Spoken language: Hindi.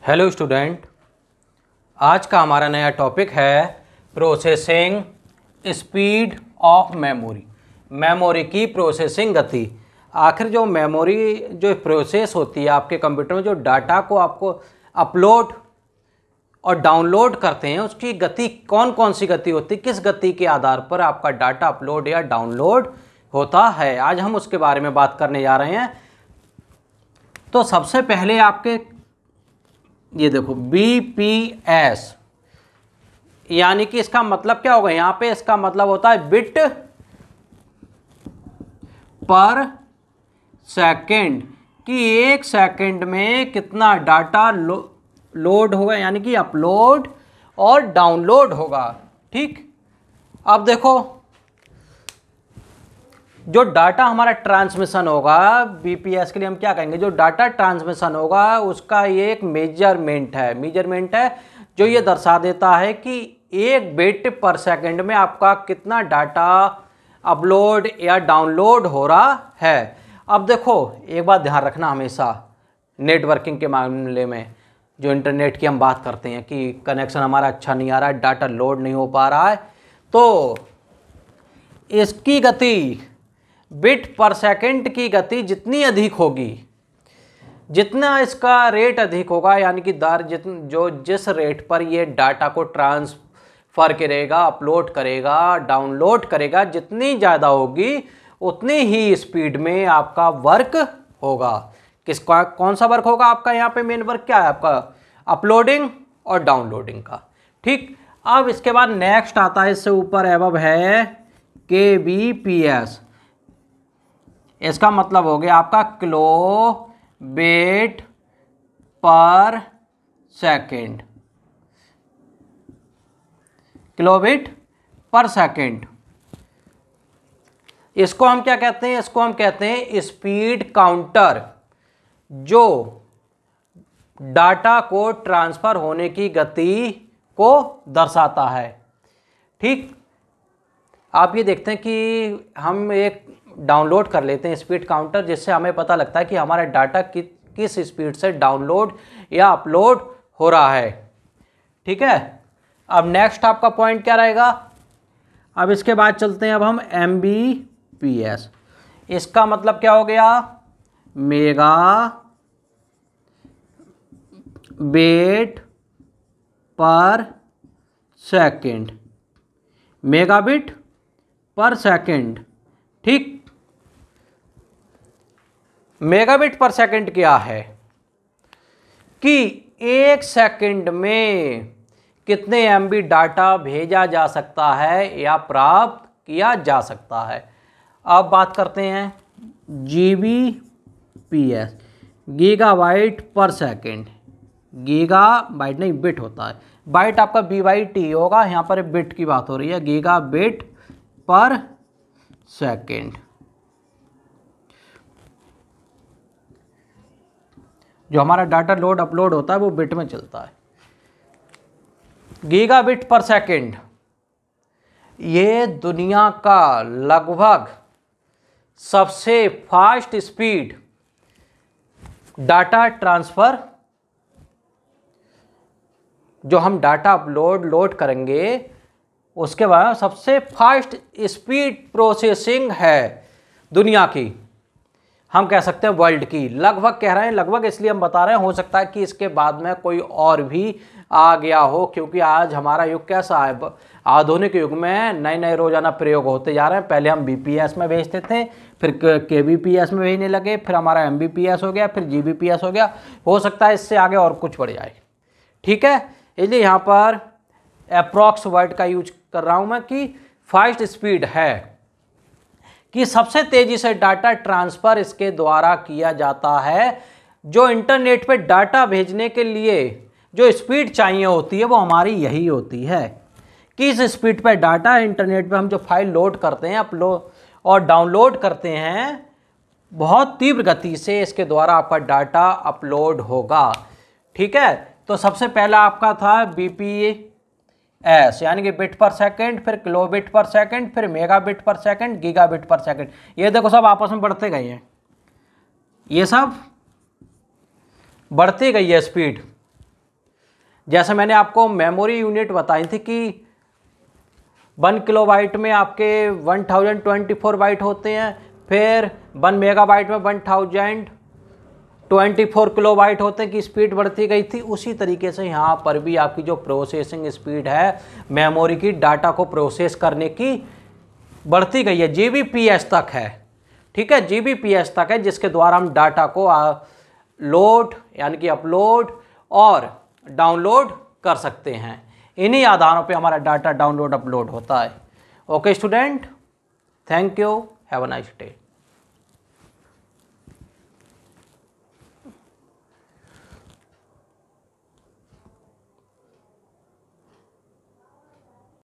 हेलो स्टूडेंट, आज का हमारा नया टॉपिक है processing speed of memory. Memory की प्रोसेसिंग गति। आखिर जो मेमोरी जो प्रोसेस होती है आपके कंप्यूटर में, जो डाटा को आपको अपलोड और डाउनलोड करते हैं, उसकी गति कौन कौन सी गति होती है, किस गति के आधार पर आपका डाटा अपलोड या डाउनलोड होता है, आज हम उसके बारे में बात करने जा रहे हैं। तो सबसे पहले आपके ये देखो BPS, यानी कि इसका मतलब क्या होगा, यहां पे इसका मतलब होता है बिट पर सेकंड, कि एक सेकंड में कितना डाटा लोड होगा, यानी कि अपलोड और डाउनलोड होगा। ठीक, अब देखो जो डाटा हमारा ट्रांसमिशन होगा, BPS के लिए हम क्या कहेंगे, जो डाटा ट्रांसमिशन होगा उसका ये एक मेजरमेंट है जो ये दर्शा देता है कि एक बिट पर सेकंड में आपका कितना डाटा अपलोड या डाउनलोड हो रहा है। अब देखो एक बात ध्यान रखना, हमेशा नेटवर्किंग के मामले में जो इंटरनेट की हम बात करते हैं कि कनेक्शन हमारा अच्छा नहीं आ रहा है, डाटा लोड नहीं हो पा रहा है, तो इसकी गति, बिट पर सेकंड की गति जितनी अधिक होगी, जितना इसका रेट अधिक होगा, यानी कि दर जिस रेट पर ये डाटा को ट्रांसफ़र करेगा, अपलोड करेगा, डाउनलोड करेगा, जितनी ज़्यादा होगी उतनी ही स्पीड में आपका वर्क होगा। किसका, कौन सा वर्क होगा आपका, यहाँ पे मेन वर्क क्या है आपका, अपलोडिंग और डाउनलोडिंग का। ठीक, अब इसके बाद नेक्स्ट आता है, इससे ऊपर एबव है KBPS। इसका मतलब हो गया आपका किलोबिट पर सेकंड, किलोबिट पर सेकंड। इसको हम क्या कहते हैं, इसको हम कहते हैं स्पीड काउंटर, जो डाटा को ट्रांसफर होने की गति को दर्शाता है। ठीक, आप ये देखते हैं कि हम एक डाउनलोड कर लेते हैं स्पीड काउंटर, जिससे हमें पता लगता है कि हमारा डाटा किस स्पीड से डाउनलोड या अपलोड हो रहा है। ठीक है, अब नेक्स्ट आपका पॉइंट क्या रहेगा, अब इसके बाद चलते हैं अब हम MBPS। इसका मतलब क्या हो गया, मेगा बिट पर सेकंड, मेगाबिट पर सेकंड। ठीक, मेगाबिट पर सेकंड क्या है कि एक सेकंड में कितने MB डाटा भेजा जा सकता है या प्राप्त किया जा सकता है। अब बात करते हैं GBPS, गीगाबाइट पर सेकंड। गीगाबाइट नहीं, बिट होता है, बाइट आपका BYT होगा, यहाँ पर बिट की बात हो रही है, गीगाबिट पर सेकंड। जो हमारा डाटा लोड अपलोड होता है वो बिट में चलता है। गीगाबिट पर सेकंड ये दुनिया का लगभग सबसे फास्ट स्पीड डाटा ट्रांसफर, जो हम डाटा अपलोड लोड करेंगे उसके बाद सबसे फास्ट स्पीड प्रोसेसिंग है दुनिया की, हम कह सकते हैं वर्ल्ड की। लगभग कह रहे हैं, लगभग इसलिए हम बता रहे हैं, हो सकता है कि इसके बाद में कोई और भी आ गया हो, क्योंकि आज हमारा युग कैसा है, आधुनिक युग में नए नए रोजाना प्रयोग होते जा रहे हैं। पहले हम BPS में भेजते थे, फिर KBPS में भेजने लगे, फिर हमारा MBPS हो गया, फिर GBPS हो गया, हो सकता है इससे आगे और कुछ बढ़ जाए। ठीक है, इसलिए यहाँ पर अप्रॉक्स वर्ड का यूज कर रहा हूँ मैं कि फास्ट स्पीड है, कि सबसे तेजी से डाटा ट्रांसफर इसके द्वारा किया जाता है। जो इंटरनेट पे डाटा भेजने के लिए जो स्पीड चाहिए होती है वो हमारी यही होती है, कि इस स्पीड पे डाटा इंटरनेट पे हम जो फाइल लोड करते हैं, अपलोड और डाउनलोड करते हैं, बहुत तीव्र गति से इसके द्वारा आपका डाटा अपलोड होगा। ठीक है, तो सबसे पहला आपका था BPS, यानी कि बिट पर सेकंड, फिर किलोबिट पर सेकंड, फिर मेगाबिट पर सेकंड, गीगाबिट पर सेकंड। ये देखो सब आपस में बढ़ते गए हैं, ये सब बढ़ती गई है स्पीड। जैसे मैंने आपको मेमोरी यूनिट बताई थी कि 1 किलोबाइट में आपके 1024 बाइट होते हैं, फिर 1 मेगाबाइट में 1024 किलोबाइट होते हैं की स्पीड बढ़ती गई थी। उसी तरीके से यहाँ पर भी आपकी जो प्रोसेसिंग स्पीड है मेमोरी की, डाटा को प्रोसेस करने की बढ़ती गई है, जीबीपीएस तक है। ठीक है, जीबीपीएस तक है, जिसके द्वारा हम डाटा को लोड यानी कि अपलोड और डाउनलोड कर सकते हैं। इन्हीं आधारों पे हमारा डाटा डाउनलोड अपलोड होता है। Okay student, thank you, have a nice day.